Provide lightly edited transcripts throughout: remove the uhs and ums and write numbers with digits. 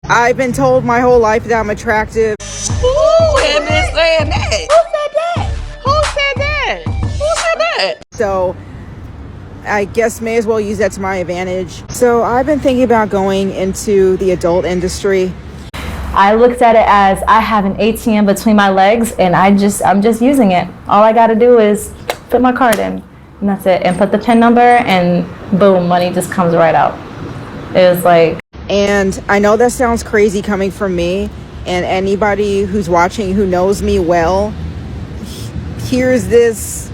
I've been told my whole life that I'm attractive. Who had been saying that? Who said that? Who said that? Who said that? So I guess may as well use that to my advantage. So I've been thinking about going into the adult industry. I looked at it as I have an ATM between my legs and I'm just using it. All I got to do is put my card in and that's it, and put the PIN number and boom, money just comes right out. It was like, and I know that sounds crazy coming from me, and anybody who's watching who knows me well hears this.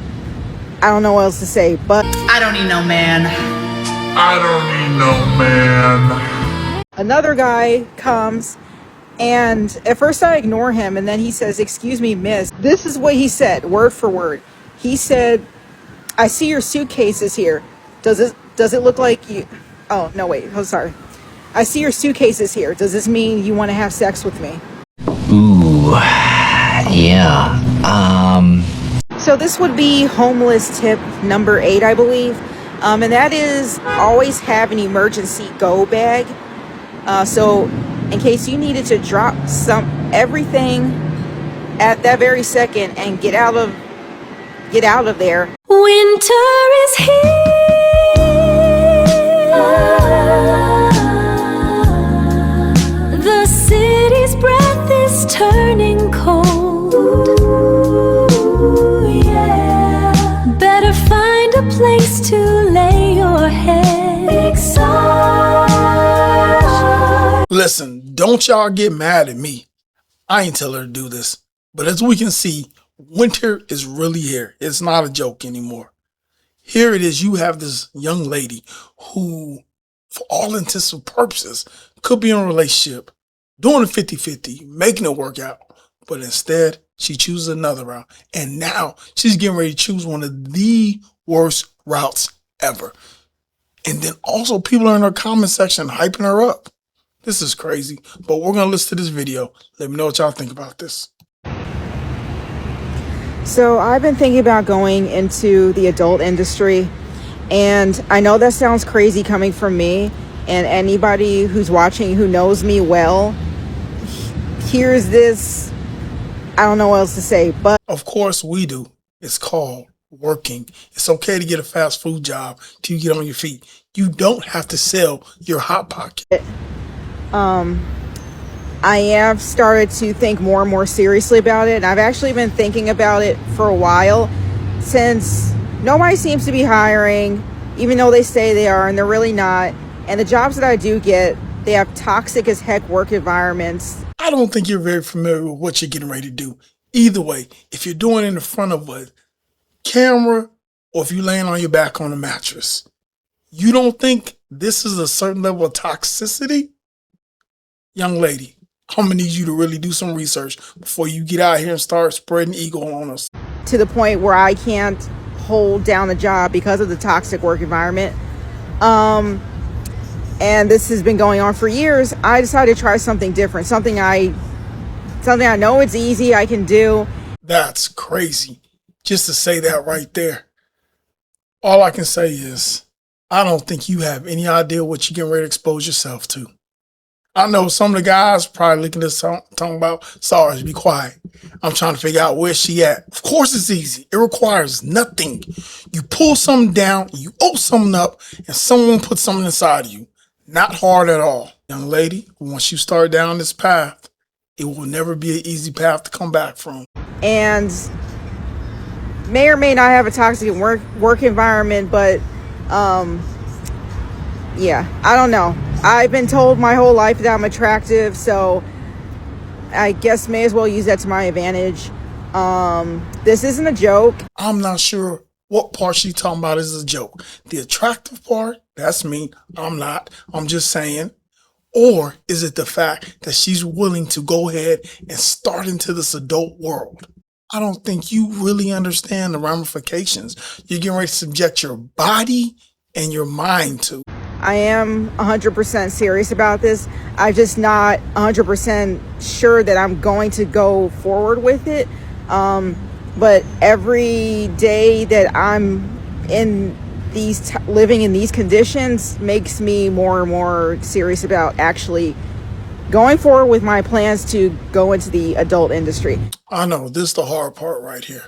I don't know what else to say, but I don't need no man. I don't need no man. Another guy comes, and at first I ignore him, and then he says, "Excuse me, miss." This is what he said, word for word. He said, "I see your suitcases here. Does it look like you?" Oh, no, wait. Oh, sorry. "I see your suitcases here. Does this mean you want to have sex with me?" Ooh, yeah. So this would be homeless tip number 8, I believe. And that is always have an emergency go bag. So in case you needed to drop everything at that very second and get out of there. Winter is here. The city's breath is turning cold. Ooh, yeah. Better find a place to lay your head. Big Sarge. Listen, don't y'all get mad at me. I ain't tell her to do this. But as we can see, winter is really here. It's not a joke anymore. Here it is. You have this young lady who, for all intents and purposes, could be in a relationship, doing a 50-50, making it work out. But instead, she chooses another route. And now she's getting ready to choose one of the worst routes ever. And then also people are in her comment section hyping her up. This is crazy. But we're going to listen to this video. Let me know what y'all think about this. So I've been thinking about going into the adult industry, and I know that sounds crazy coming from me, and anybody who's watching who knows me well hears this. I don't know what else to say, but of course we do. It's called working. It's okay to get a fast food job till you get on your feet. You don't have to sell your hot pocket. I have started to think more and more seriously about it, and I've actually been thinking about it for a while, since nobody seems to be hiring, even though they say they are, and they're really not. And the jobs that I do get, they have toxic as heck work environments. I don't think you're very familiar with what you're getting ready to do. Either way, if you're doing it in the front of a camera or if you're laying on your back on a mattress, you don't think this is a certain level of toxicity? Young lady, I'm gonna need you to really do some research before you get out here and start spreading ego on us. To the point where I can't hold down a job because of the toxic work environment. And this has been going on for years. I decided to try something different, something I know it's easy, I can do. That's crazy. Just to say that right there. All I can say is, I don't think you have any idea what you're getting ready to expose yourself to. I know some of the guys probably looking at this talking about, Sarge, be quiet. I'm trying to figure out where she at. Of course it's easy. It requires nothing. You pull something down, you open something up, and someone puts something inside of you. Not hard at all. Young lady, once you start down this path, it will never be an easy path to come back from. And may or may not have a toxic work environment, but yeah, I don't know. I've been told my whole life that I'm attractive, so I guess may as well use that to my advantage. This isn't a joke. I'm not sure what part she's talking about is a joke. The attractive part, that's me. I'm not. I'm just saying. Or is it the fact that she's willing to go ahead and start into this adult world? I don't think you really understand the ramifications you're getting ready to subject your body and your mind to. I am 100% serious about this. I'm just not 100% sure that I'm going to go forward with it. But every day that I'm in living in these conditions makes me more and more serious about actually going forward with my plans to go into the adult industry. I know this is the hard part right here.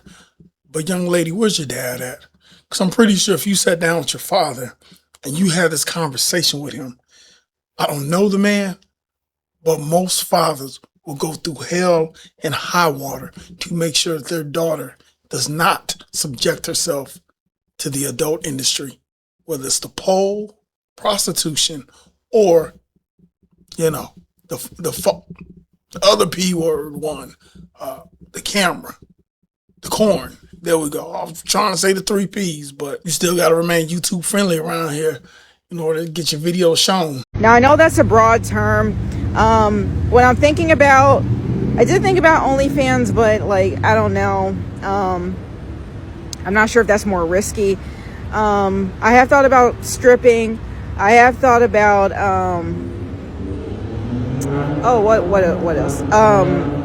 But young lady, where's your dad at? Because I'm pretty sure if you sat down with your father and you had this conversation with him, I don't know the man, but most fathers will go through hell and high water to make sure that their daughter does not subject herself to the adult industry, whether it's the pole, prostitution, or, you know, the other P word one, the camera, the corn. There we go. I was trying to say the 3 Ps, but you still got to remain YouTube friendly around here in order to get your video shown. Now, I know that's a broad term. When I'm thinking about, I did think about OnlyFans, but like, I don't know. I'm not sure if that's more risky. I have thought about stripping. I have thought about, what else?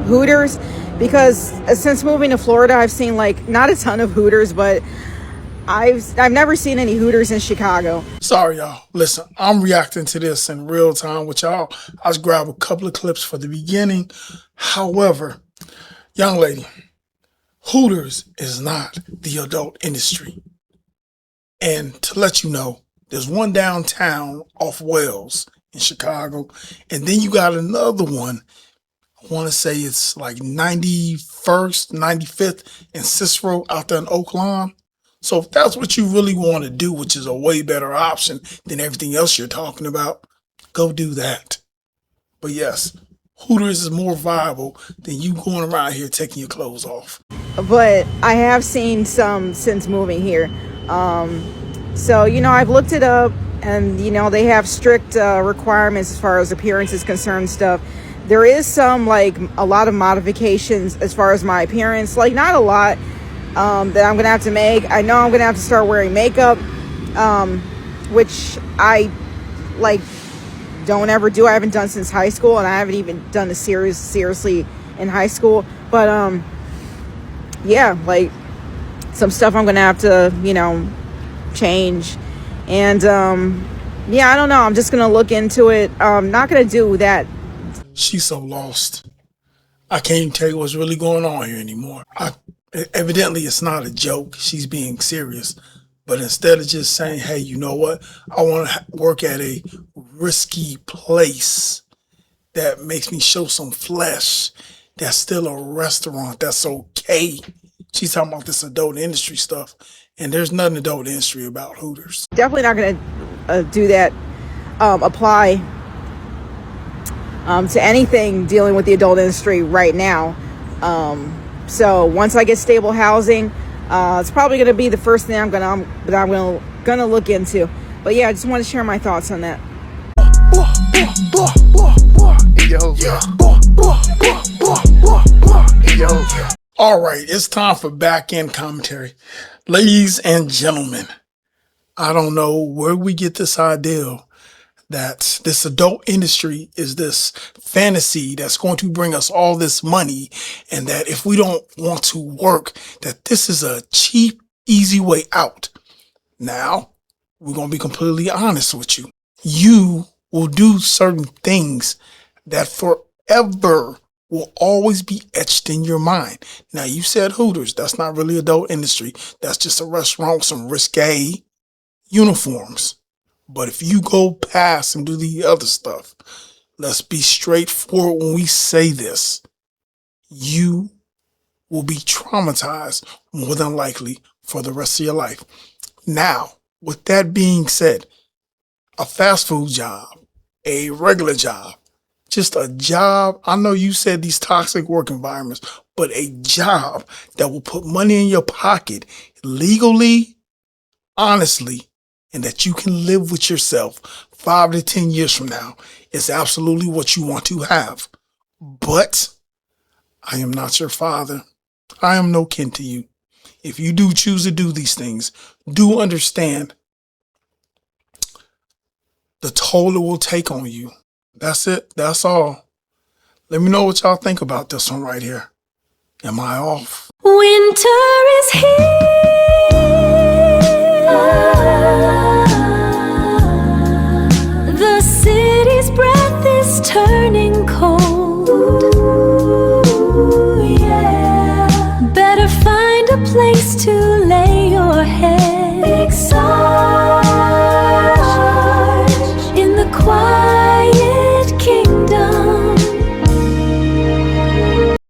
Hooters. Because since moving to Florida, I've seen like not a ton of Hooters, but I've never seen any Hooters in Chicago. Sorry, y'all. Listen, I'm reacting to this in real time with y'all. I just grabbed a couple of clips for the beginning. However, young lady, Hooters is not the adult industry. And to let you know, there's one downtown off Wells in Chicago, and then you got another one. I want to say it's like 91st, 95th, and Cicero out there in Oak Lawn. So if that's what you really want to do, which is a way better option than everything else you're talking about, go do that. But yes, Hooters is more viable than you going around here taking your clothes off. But I have seen some since moving here. So, you know, I've looked it up, and, you know, they have strict requirements as far as appearance is concerned stuff. There is some, like, a lot of modifications as far as my appearance. Like, not a lot that I'm going to have to make. I know I'm going to have to start wearing makeup, which I, like, don't ever do. I haven't done since high school, and I haven't even done this seriously in high school. But, yeah, like, some stuff I'm going to have to, you know, change. And, yeah, I don't know. I'm just going to look into it. I'm not going to do that. She's so lost. I can't even tell you what's really going on here anymore. Evidently, it's not a joke. She's being serious. But instead of just saying, hey, you know what? I want to work at a risky place that makes me show some flesh. That's still a restaurant. That's okay. She's talking about this adult industry stuff. And there's nothing adult industry about Hooters. Definitely not going to do that, apply to anything dealing with the adult industry right now. So once I get stable housing, it's probably going to be the first thing I'm gonna look into. But yeah, I just want to share my thoughts on that. All right, it's time for back end commentary. Ladies and gentlemen, I don't know where we get this idea that this adult industry is this fantasy that's going to bring us all this money, and that if we don't want to work, that this is a cheap, easy way out. Now, we're going to be completely honest with you. You will do certain things that forever will always be etched in your mind. Now, you said Hooters. That's not really adult industry. That's just a restaurant with some risque uniforms. But if you go past and do the other stuff, let's be straightforward when we say this. You will be traumatized more than likely for the rest of your life. Now, with that being said, a fast food job, a regular job, just a job. I know you said these toxic work environments, but a job that will put money in your pocket legally, honestly, and that you can live with yourself 5 to 10 years from now is absolutely what you want to have. But I am not your father. I am no kin to you. If you do choose to do these things, do understand the toll it will take on you. That's it. That's all. Let me know what y'all think about this one right here. Am I off? Winter is here. The city's breath is turning cold. place to